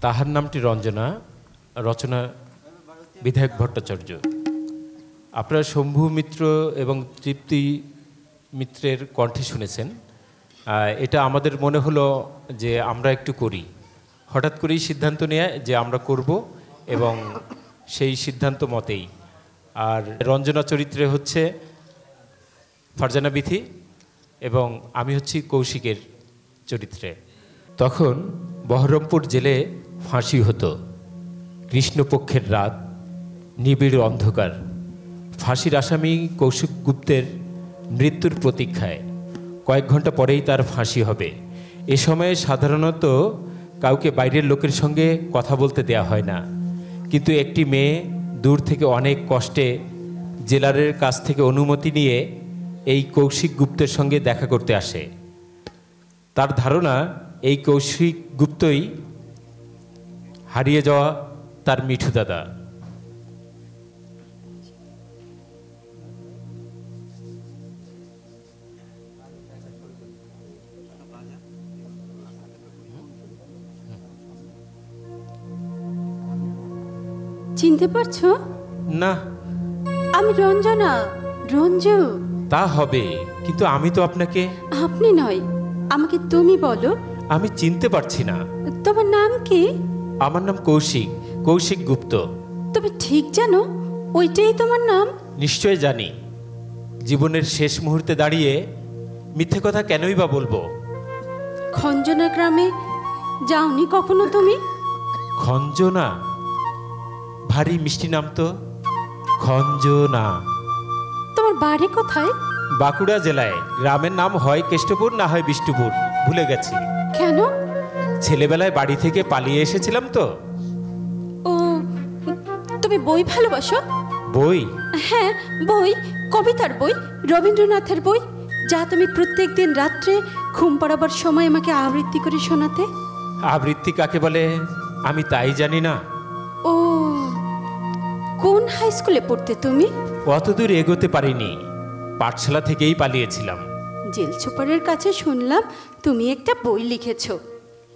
তাহার নামটি রঞ্জনা, রচনা বিধায়ক ভট্টাচার্য। আপনারা শম্ভু মিত্র এবং তৃপ্তি মিত্রের কণ্ঠে শুনেছেন। এটা আমাদের মনে হলো যে আমরা একটু করি, হঠাৎ করেই সিদ্ধান্ত নেয় যে আমরা করব, এবং সেই সিদ্ধান্ত মতেই। আর রঞ্জনা চরিত্রে হচ্ছে ফারজানা বিথি এবং আমি হচ্ছি কৌশিকের চরিত্রে। তখন বহরমপুর জেলে ফাঁসি হতো। কৃষ্ণপক্ষের রাত, নিবিড় অন্ধকার। ফাঁসির আসামি কৌশিক গুপ্তের মৃত্যুর প্রতীক্ষায়। কয়েক ঘন্টা পরেই তার ফাঁসি হবে। এ সময়ে সাধারণত কাউকে বাইরের লোকের সঙ্গে কথা বলতে দেয়া হয় না, কিন্তু একটি মেয়ে দূর থেকে অনেক কষ্টে জেলারের কাছ থেকে অনুমতি নিয়ে এই কৌশিক গুপ্তের সঙ্গে দেখা করতে আসে। তার ধারণা এই কৌশিক গুপ্তই হারিয়ে যাওয়া তার মিঠু দাদা। চিনতে পারছো? না। আমি রঞ্জনা, রঞ্জু। তা হবে, কিন্তু আমি তো আপনাকে। আপনি নয়, আমাকে তুমি বলো। আমি চিনতে পারছি না। তোমার নাম কি? আমার নাম কৌশিক, কৌশিক গুপ্ত। তুমি ঠিক জানো ওইটাই তোমার নাম? নিশ্চয় জানি। জীবনের শেষ মুহূর্তে দাঁড়িয়ে মিথ্যে কথা কেনই বা বলবো। খঞ্জনা গ্রামে যাওনি কখনো তুমি? খঞ্জনা? ভারী মিষ্টি নাম তো, খঞ্জনা। তোমার বাড়ি কোথায়? বাঁকুড়া জেলায়। গ্রামের নাম হয় কেষ্টপুর, না হয় বিষ্ণুপুর, ভুলে গেছি। কেন? ছেলেবেলায় বাড়ি থেকে পালিয়ে এসেছিলাম তো। ও, তুমি বই ভালোবাসো? বই? হ্যাঁ, বই। কবিতার বই, রবীন্দ্রনাথের বই, যা তুমি প্রত্যেক দিন রাত্রে ঘুম পাড়াবার সময় আমাকে আবৃত্তি করে শোনাতে। আবৃত্তি কাকে বলে আমি তাই জানি না। ও, কোন হাই স্কুলে পড়তে তুমি? অতদূর এগোতে পারিনি, পাঠশালা থেকেই পালিয়েছিলাম। জেল সুপারের কাছে শুনলাম তুমি একটা বই লিখেছো।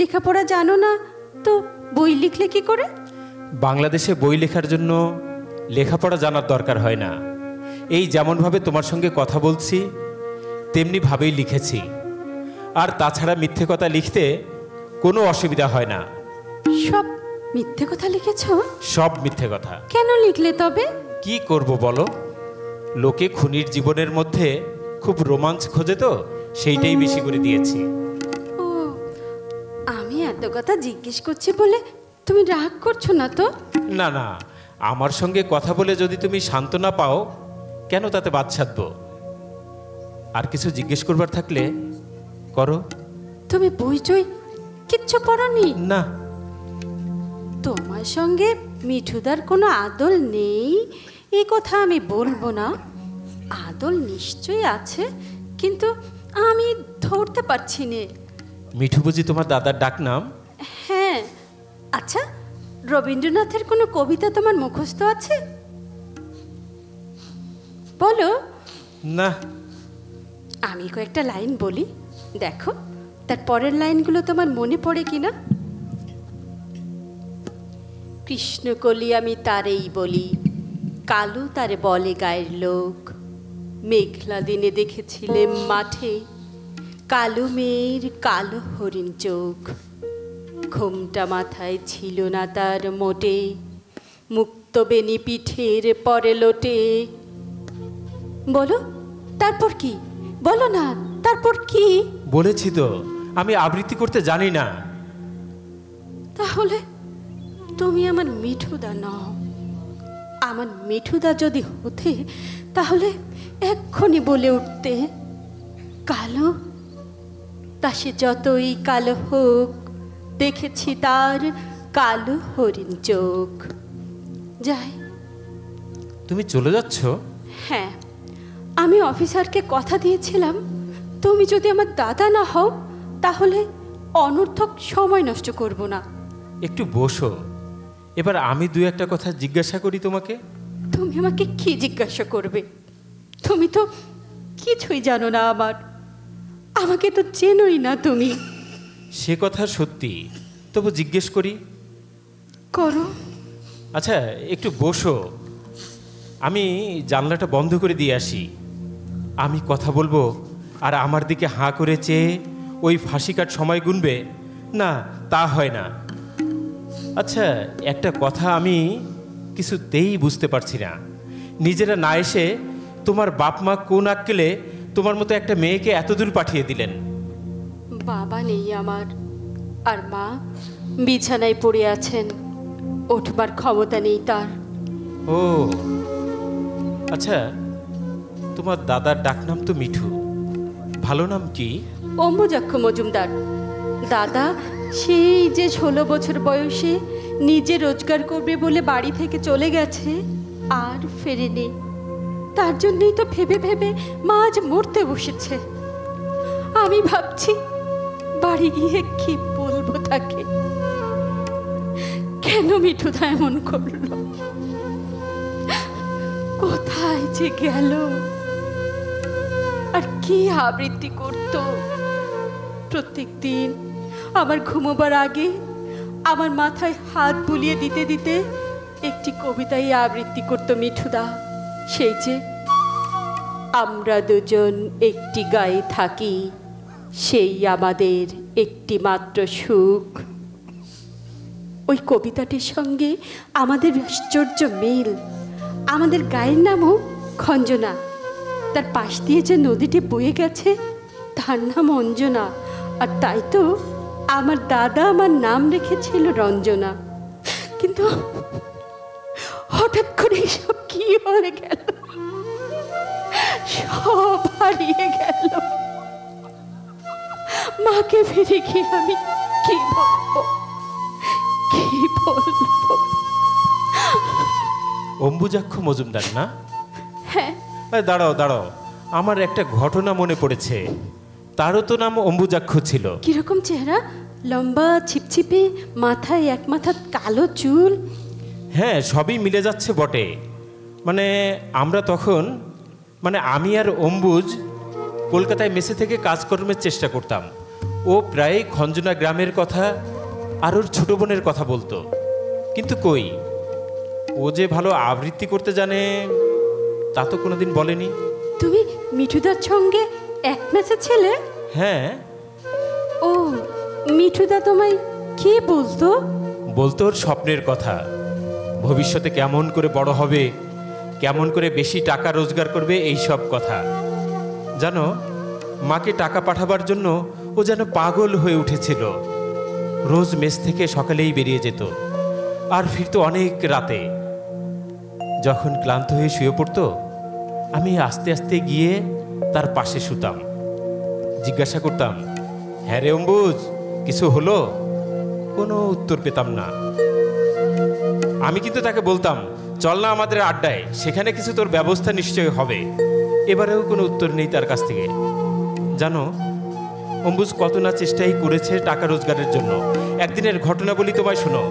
লেখাপড়া জানো না তো বই লিখলে কি করে? বাংলাদেশে বই লেখার জন্য লেখাপড়া জানার দরকার হয় না। এই যেমনভাবে তোমার সঙ্গে কথা বলছি তেমনি ভাবেই লিখেছি। আর তাছাড়া মিথ্যে কথা লিখতে কোনো অসুবিধা হয় না। সব মিথ্যে কথা লিখেছো? সব মিথ্যে কথা। কেন লিখলে তবে? কি করব বলো, লোকে খুনির জীবনের মধ্যে খুব রোমাঞ্চ খোঁজে তো, সেইটাই বেশি করে দিয়েছি। ও, আমি এত কথা জিজ্ঞেস করছি বলে তুমি রাগ করছো না তো? না না, আমার সঙ্গে কথা বলে যদি তুমি সান্ত্বনা পাও, কেন তাতে বাদ সাধবো? আর কিছু জিজ্ঞেস করবার থাকলে করো। তুমি বই টই কিচ্ছু পড়োনি? না। তোমার সঙ্গে মিঠুদার কোনো আদল নেই এই কথা আমি বলবো না। আদল নিশ্চয়ই আছে, কিন্তু আমি ধরতে পারছি না। মিঠু বুঝি তোমার দাদার ডাক নাম? হ্যাঁ। আচ্ছা, রবীন্দ্রনাথের কোনো কবিতা তোমার মুখস্থ আছে? বলো। না। আমি কয়েকটা লাইন বলি, দেখো তার পরের লাইনগুলো তোমার মনে পড়ে কিনা। কৃষ্ণকলি আমি তারেই বলি, কালু তারে বলে গায়ের লোক। মেঘলা দিনে দেখেছিলেম মাঠে, কালো মেয়ের কালো হরিণ চোখ। ঘোমটা মাথায় ছিল না তার মোটে, মুক্ত বেনি পিঠের পরে লোটে। বলো তারপর কি? বলো না তারপর কি? বলেছি তো আমি আবৃত্তি করতে জানি না। তাহলে তুমি আমার মিঠুদা নও। আমার মিঠুদা যদি হতে তাহলে এক্ষুনি বলে উঠতে, কালো তা সে যতই কালো হোক, দেখেছি তার কালো হরিণ চোখ। যাই। তুমি চলে যাচ্ছ? হ্যাঁ, আমি অফিসারকে কথা দিয়েছিলাম তুমি যদি আমার দাদা না হও তাহলে অনর্থক সময় নষ্ট করব না। একটু বসো, এবার আমি দু একটা কথা জিজ্ঞাসা করি তোমাকে। তুমি আমাকে কি জিজ্ঞাসা করবে? তুমি তো কিছুই জানো না আমার, আমাকে তো চেনোই না তুমি। সে কথা সত্যি, তবু জিজ্ঞেস করি। করো। আচ্ছা, একটু বসো, আমি জানলাটা বন্ধ করে দিয়ে আসি। আমি কথা বলবো আর আমার দিকে হাঁ করে চেয়ে ওই ফাঁসি কাট সময় গুনবে? না, তা হয় না। আচ্ছা, একটা কথা আমি কিছুতেই বুঝতে পারছি না। নিজেরা না এসে তোমার বাপ মা কোন আক্কেলে তোমার মতো একটা মেয়েকে এত দূর পাঠিয়ে দিলেন? বাবা নেই আমার, আর মা বিছানায় পড়ে আছেন, ওঠবার ক্ষমতা নেই তার। ও আচ্ছা, তোমার দাদার ডাকনাম তো মিঠু, ভালো নাম কি? অম্বুজাক্ষ মজুমদার। দাদা সেই যে 16 বছর বয়সে নিজে রোজগার করবে বলে বাড়ি থেকে চলে গেছে, আর ফেরেনি। তার জন্যই তো ভেবে ভেবে মা আজ মরতে বসেছে। আমি ভাবছি বাড়ি গিয়ে কি বলবো তাকে, কেন মিঠুদা এমন করলো, কোথায় যে গেল, আর কি আবৃত্তি করতো। প্রত্যেক দিন আমার ঘুমোবার আগে আমার মাথায় হাত বুলিয়ে দিতে দিতে একটি কবিতাই আবৃত্তি করতো মিঠুদা। সেই যে, আমরা দুজন একটি গায়ে থাকি, সেই আমাদের একটি মাত্র সুখ। ওই কবিতাটির সঙ্গে আমাদের আশ্চর্য মিল। আমাদের গায়ের নামও খঞ্জনা, তার পাশ দিয়ে যে নদীটি বয়ে গেছে তার নাম অঞ্জনা, আর তাই তো আমার দাদা আমার নাম রেখেছিল রঞ্জনা। কিন্তু হঠাৎ করে সব কি হয়ে গেল, সব হারিয়ে গেল। মাকে ফিরে গিয়ে আমি কি বলবো, কি বলবো? অম্বুজাক্ষ মজুমদার না? হ্যাঁ। দাঁড়াও দাঁড়াও, আমার একটা ঘটনা মনে পড়েছে। তারও তো নাম অম্বুজাক্ষ ছিল। কিরকম চেহারা? লম্বা, ছিপছিপে, মাথায় এক মাথা কালো চুল। হ্যাঁ, সবই মিলে যাচ্ছে বটে। মানে আমরা তখন, মানে আমি আর অম্বুজ কলকাতায় মেসে থেকে কাজকর্মের চেষ্টা করতাম। ও প্রায় খঞ্জনা গ্রামের কথা আর ওর ছোট বোনের কথা বলতো। কিন্তু কই, ও যে ভালো আবৃত্তি করতে জানে তা তো কোনোদিন বলেনি। তুমি মিঠুদার সঙ্গে এক ম্যাচে ছেলে? হ্যাঁ। ও, মিঠুদা তোমায় কি বলতো? বলতো ওর স্বপ্নের কথা, ভবিষ্যতে কেমন করে বড় হবে, কেমন করে বেশি টাকা রোজগার করবে, এই সব কথা। জানো, মাকে টাকা পাঠাবার জন্য ও যেন পাগল হয়ে উঠেছিল। রোজ মেস থেকে সকালেই বেরিয়ে যেত আর ফিরতো অনেক রাতে। যখন ক্লান্ত হয়ে শুয়ে পড়তো, আমি আস্তে আস্তে গিয়ে তার পাশে শুতাম। জিজ্ঞাসা করতাম, হ্যাঁ রে অম্বুজ, কিছু হলো? কোনো উত্তর পেতাম না। আমি কিন্তু তাকে বলতাম, চল না আমাদের আড্ডায়, সেখানে কিছু তোর ব্যবস্থা নিশ্চয়ই হবে। এবারেও কোনো উত্তর নেই তার কাছ থেকে। জানো, অম্বুজ কত না চেষ্টাই করেছে টাকা রোজগারের জন্য। একদিনের ঘটনা বলি তোমায়, শোনো।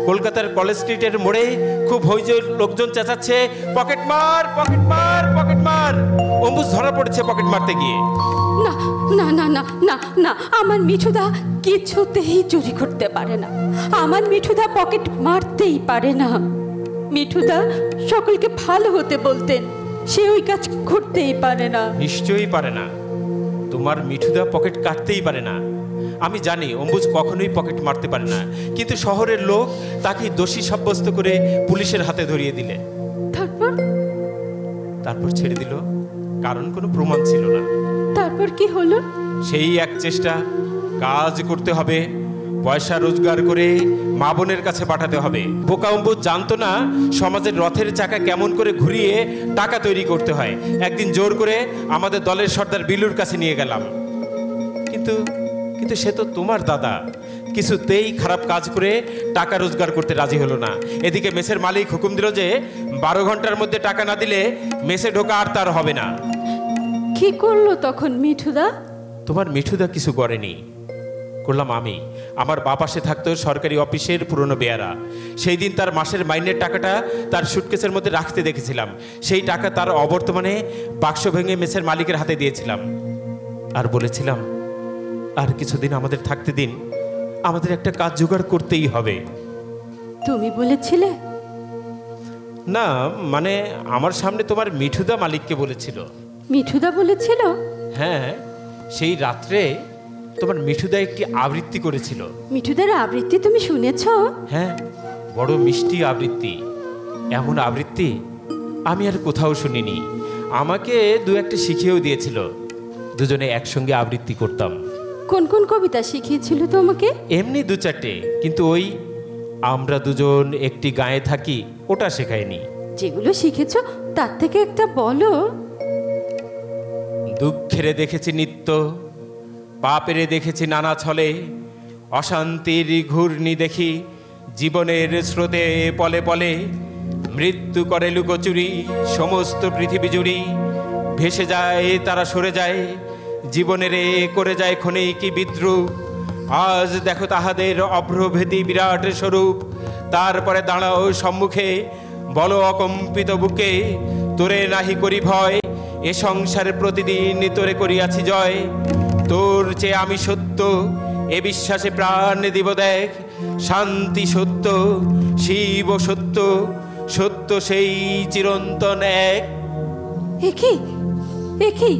কলকাতার কলেজ স্ট্রিটের মোড়ে খুব হইচই, লোকজন চেঁচাচ্ছে, পকেট মার, পকেট মার, পকেট মার। অম্বুজ ধরা পড়েছে পকেট মারতে গিয়ে। না না না না না না, আমার মিঠুদা কিছুতেই চুরি করতে পারে না। আমার মিঠুদা পকেট মারতেই পারে না। মিঠুদা সকলকে ভালো হতে বলতেন, সে ওই কাজ করতেই পারে না। নিশ্চয়ই পারে না। তোমার মিঠুদা পকেট কাটতেই পারে না। আমি জানি অম্বুজ কখনোই পকেট মারতে পারে না, কিন্তু শহরের লোক তাকে দোষী সাব্যস্ত করে পুলিশের হাতে ধরিয়ে দিলে। তারপর ছেড়ে দিল, কারণ কোনো প্রমাণ ছিল না। তারপর কি হলো? সেই এক চেষ্টা, কাজ করতে হবে, পয়সা রোজগার করে মা বোনের কাছে পাঠাতে হবে। বোকা অম্বুজ জানতো না সমাজের রথের চাকা কেমন করে ঘুরিয়ে টাকা তৈরি করতে হয়। একদিন জোর করে আমাদের দলের সর্দার বিলুর কাছে নিয়ে গেলাম। কিন্তু কিন্তু সে তো তোমার দাদা, কিছুতেই খারাপ কাজ করে টাকা রোজগার করতে রাজি হলো না। এদিকে মেসের মালিক হুকুম দিল যে 12 ঘন্টার মধ্যে টাকা না দিলে মেসে ঢোকা আর তার হবে না। কি করলো তখন মিঠুদা? তোমার মিঠুদা কিছু করেনি, করলাম আমি। আমার বাপ পাশে থাকতো সরকারি অফিসের পুরনো বেয়ারা। সেই দিন তার মাসের মাইনের টাকাটা তার সুটকেসের মধ্যে রাখতে দেখেছিলাম। সেই টাকা তার অবর্তমানে বাক্স ভেঙে মেসের মালিকের হাতে দিয়েছিলাম, আর বলেছিলাম, আর কিছুদিন আমাদের থাকতে দিন, আমাদের একটা কাজ জোগাড় করতেই হবে। তুমি বলেছিলে? না, মানে আমার সামনে তোমার মিঠুদা মালিককে বলেছিল। মিঠুদা বলেছিল? হ্যাঁ, সেই রাত্রে তোমার মিঠুদা একটি আবৃত্তি করেছিল। মিঠুদার আবৃত্তি তুমি শুনেছো? হ্যাঁ, বড় মিষ্টি আবৃত্তি। এমন আবৃত্তি আমি আর কোথাও শুনিনি। আমাকে দু একটা শিখিয়েও দিয়েছিল, দুজনে একসঙ্গে আবৃত্তি করতাম। কোন কোন কবিতা শিখিয়েছিল তোমাকে? এমনি দু চারটে, কিন্তু ওই আমরা দুজন একটি গায়ে থাকি ওটা শেখায়নি। যেগুলো শিখেছো তার থেকে একটা বলো। দুঃখেরে দেখেছি নিত্য, পাপেরে দেখেছি নানা ছলে, অশান্তির ঘূর্ণি দেখি জীবনের স্রোতে পলে পলে, মৃত্যু করে লুকোচুরি সমস্ত পৃথিবী জুড়ি, ভেসে যায় তারা সরে যায়, জীবনেরে করে যায় ক্ষণিক বিদ্রুপ। আজ দেখো তাহাদের অভ্রভেদী বিরাট স্বরূপ, তারপরে দাঁড়াও সম্মুখে, বলো অকম্পিত বুকে, তোরে নাহি করি ভয়, এ সংসারে প্রতিদিন তোরে করিয়াছি জয়। তোর চেয়ে আমি সত্য, এ বিশ্বাসে প্রাণ দিব দেখ, শান্তি সত্য, শিব সত্য, সত্য সেই চিরন্তন এক। একি একি,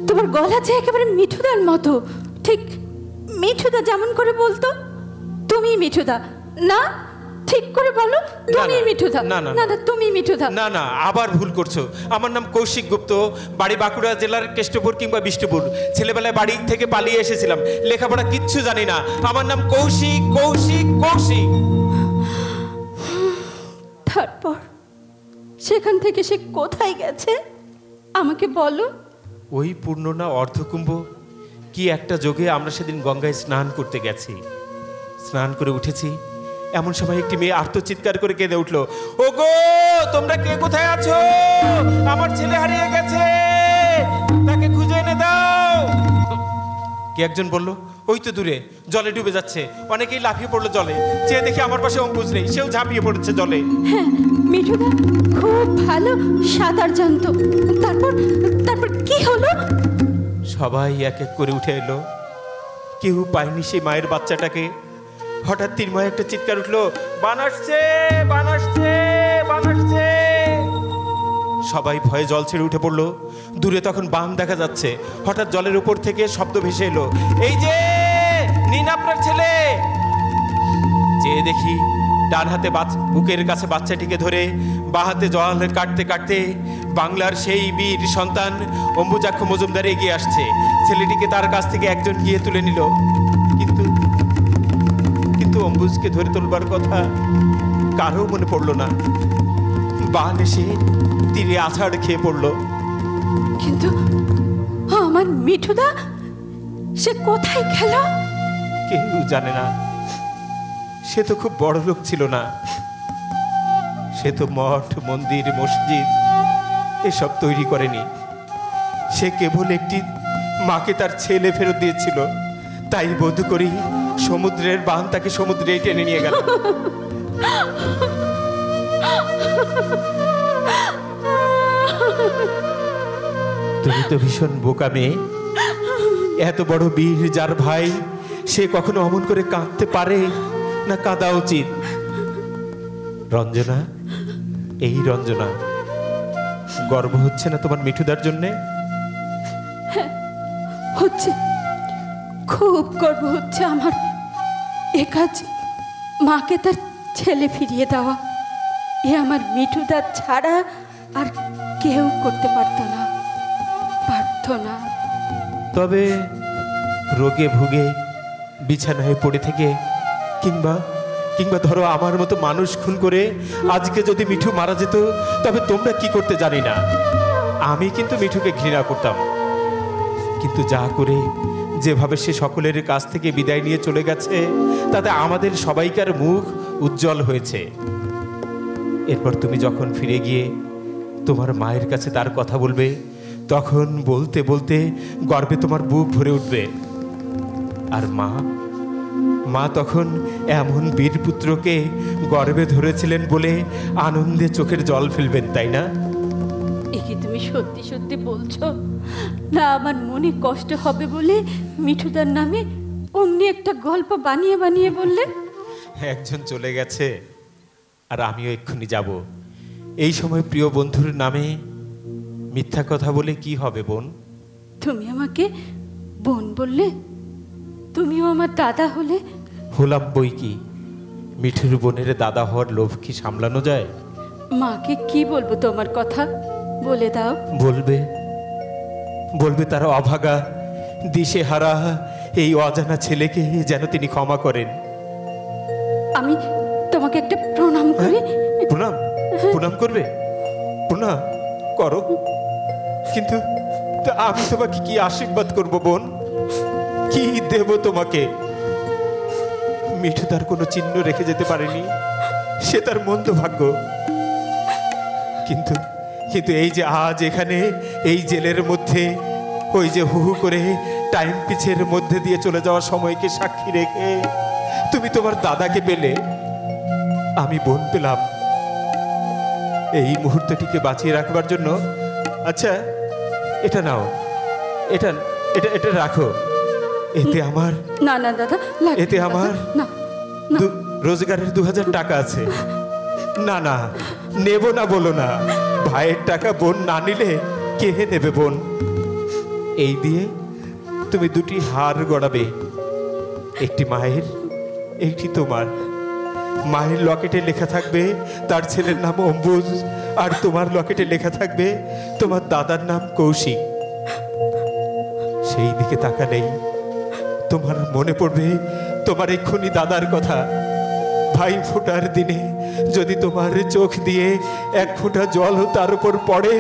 তোমার গলা যে একেবারে মিঠুদার মতো। ঠিক মিঠুদা যেমন করে বলতো। তুমি মিঠুদা না? ঠিক করে বলো, তুমি না, মিঠুদা। না, না, না না, তুমি মিঠুদা। না না, আবার ভুল করছো। আমার নাম কৌশিক গুপ্ত, বাড়ি বাঁকুড়া জেলার কেষ্টপুর কিংবা বিষ্ণুপুর। ছেলেবেলায় বাড়ি থেকে পালিয়ে এসেছিলাম, লেখাপড়া কিচ্ছু জানি না। আমার নাম কৌশিক, কৌশিক, কৌশিক। তারপর সেখান থেকে সে কোথায় গেছে আমাকে বলো। ওই পূর্ণ না অর্ধকুম্ভ কি একটা যোগে আমরা সেদিন গঙ্গায় স্নান করতে গেছি। স্নান করে উঠেছি, এমন সময় একটি মেয়ে আর্তচিৎকার করে কেঁদে উঠলো, ওগো তোমরা কে কোথায় আছো? আমার ছেলে হারিয়ে গেছে, তাকে খুঁজে এনে দাও। কে একজন বলল, ওই তো দূরে জলে ডুবে যাচ্ছে। অনেকেই লাফিয়ে পড়লো জলে। চেয়ে দেখি আমার পাশে অম্বুজ নেই, সেও ঝাঁপিয়ে পড়েছে জলে। হ্যাঁ, মিঠুদা খুব ভালো সাঁতার জানতো। তারপর তারপর কি হলো? সবাই এক এক করে উঠে এলো, কেউ পায়নি সেই মায়ের বাচ্চাটাকে। হঠাৎ তিনময় একটা চিৎকার উঠলো, বান আসছে, বান আসছে, বান আসছে। সবাই ভয়ে জল ছেড়ে উঠে পড়লো। দূরে তখন বান দেখা যাচ্ছে। হঠাৎ জলের উপর থেকে শব্দ ভেসে এলো, এই যে নিন আপনার ছেলে। চেয়ে দেখি ডান হাতে বুকের কাছে বাচ্চাটিকে ধরে, বাঁ হাতে জল কাটতে কাটতে বাংলার সেই বীর সন্তান অম্বুজাক্ষ মজুমদার এগিয়ে আসছে। ছেলেটিকে তার কাছ থেকে একজন গিয়ে তুলে নিল, কিন্তু কিন্তু অম্বুজকে ধরে তোলবার কথা কারো মনে পড়লো না। বান এসে তীরে আছাড় খেয়ে পড়লো। কিন্তু আমার মিঠুদা সে কোথায় গেল? কেউ জানে না। সে তো খুব বড় লোক ছিল না, সে তো মঠ মন্দির মসজিদ এসব তৈরি করেনি। সে কেবল একটি মাকে তার ছেলে ফেরত দিয়েছিল। তাই বোধ করি সমুদ্রের বান তাকে সমুদ্রে টেনে নিয়ে গেল। তুমি তো ভীষণ বোকা মেয়ে। এত বড় বীর যার ভাই, সে কখনো অমন করে কাঁদতে পারে না? কাঁদা উচিত। রঞ্জনা, এই রঞ্জনা, গর্ব হচ্ছে না তোমার মিঠুদার জন্যে? হচ্ছে, খুব গর্ব হচ্ছে আমার। এ কাজ মাকে তার ছেলে ফিরিয়ে দেওয়া, এ আমার মিঠুদা ছাড়া আর কেউ করতে পারতো না, পারতো না। তবে রোগে ভুগে বিছানায় পড়ে থেকে কিংবা কিংবা ধরো আমার মতো মানুষ খুন করে আজকে যদি মিঠু মারা যেত, তবে তোমরা কি করতে জানি না। আমি কিন্তু মিঠুকে ঘৃণা করতাম, কিন্তু যা করে যেভাবে সে সকলের কাছ থেকে বিদায় নিয়ে চলে গেছে, তাতে আমাদের সবাইকার মুখ উজ্জ্বল হয়েছে। এরপর তুমি যখন ফিরে গিয়ে তোমার মায়ের কাছে তার কথা বলবে, তখন বলতে বলতে গর্বে তোমার বুক ভরে উঠবে। আর মা তখন এমন বীরপুত্রকে গর্বে ধরেছিলেন বলে আনন্দে চোখের জল ফেলবেন, তাই না? এ কি তুমি সত্যি সত্যি বলছো না? আমার মনে কষ্ট হবে বলে মিঠুদার নামে অমনি একটা গল্প বানিয়ে বানিয়ে বললে? একজন চলে গেছে, আর আমিও এক্ষুনি যাব। এই সময় প্রিয় বন্ধুর নামে মিথ্যা কথা বলে কি হবে বোন? তুমি আমাকে বোন বললে, তুমিও আমার দাদা হলে। হলাম বই কি, মিঠুর বোনের দাদা হওয়ার লোভ কি সামলানো যায়? মাকে কি বলবো তোমার কথা, বলে দাও। বলবে, বলবে তার অভাগা দিশেহারা এই অজানা ছেলেকে যেন তিনি ক্ষমা করেন। আমি তোমাকে একটা প্রণাম করি। প্রণাম? প্রণাম করবে? প্রণাম করো, কিন্তু তা আমি তোমাকে কি আশীর্বাদ করব বোন? কি দেব তোমাকে? মিঠু তার কোনো চিহ্ন রেখে যেতে পারেনি, সে তার মন্দ ভাগ্য। কিন্তু কিন্তু এই যে আজ এখানে এই জেলের মধ্যে ওই যে হু হু করে টাইম পিছের মধ্যে দিয়ে চলে যাওয়ার সময়কে সাক্ষী রেখে তুমি তোমার দাদাকে পেলে, আমি বোন পেলাম। এই মুহূর্তটিকে বাঁচিয়ে রাখবার জন্য, আচ্ছা এটা নাও, এটা এটা এটা রাখো। এতে আমার, না না দাদা, লাগবে এতে না, আমার না না। রোজগারের 2000 টাকা আছে। না না, নেব না বলো না। ভাইয়ের টাকা বোন না নিলে কে নেবে বোন? এই দিয়ে তুমি দুটি হার গড়াবে, একটি মায়ের, একটি তোমার। মায়ের লকেটে লেখা থাকবে তার ছেলের নাম অম্বুজ, আর তোমার লকেটে লেখা থাকবে তোমার দাদার নাম কৌশিক। সেই দিকে তাকালেই তোমার মনে পড়বে তোমার এক্ষুনি দাদার কথা। ভাই ফোটার দিনে যদি তোমার চোখ দিয়ে এক ফোঁটা জল তার উপর পড়ে,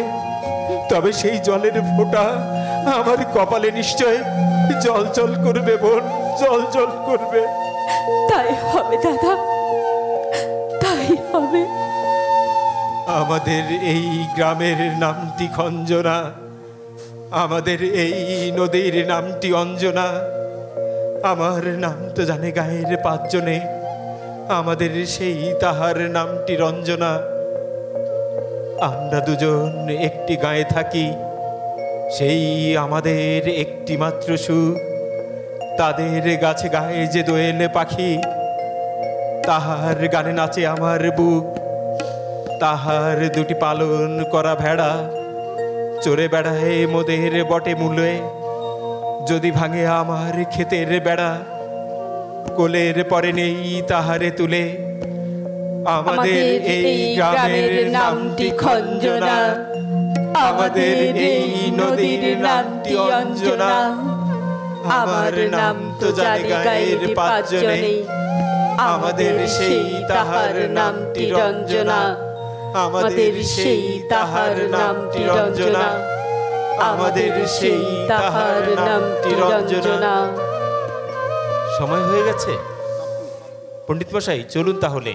তবে সেই জলের ফোঁটা আমার কপালে নিশ্চয় জল জল করবে বোন, জল জল করবে। তাই হবে দাদা, তাই হবে। আমাদের এই গ্রামের নামটি খঞ্জনা, আমাদের এই নদীর নামটি অঞ্জনা। আমার নাম তো জানে গায়ের 5 জনে, আমাদের সেই তাহার নামটি রঞ্জনা। আমরা দুজন একটি গায়ে থাকি, সেই আমাদের একটি মাত্র সুখ। তাদের গাছে গায়ে যে দোয়েল পাখি, তাহার গানে নাচে আমার বুক। তাহার দুটি পালন করা ভেড়া চড়ে বেড়ায় মোদের বটে মূলে। যদি ভাঙে আমার ক্ষেতের বেড়া, কোলের পরে নেই তাহারে তুলে। আমাদের এই গ্রামের নামটি খঞ্জনা, আমাদের এই নদীর নামটি অঞ্জনা। আমার নাম তো জানে গায়ের 5 জনে, আমাদের সেই তাহার নামটি রঞ্জনা। আমাদের সেই তাহার নামটি রঞ্জনা, আমাদের সেই তাহার নামটি রঞ্জনা। সময় হয়ে গেছে পণ্ডিত মশাই, চলুন তাহলে।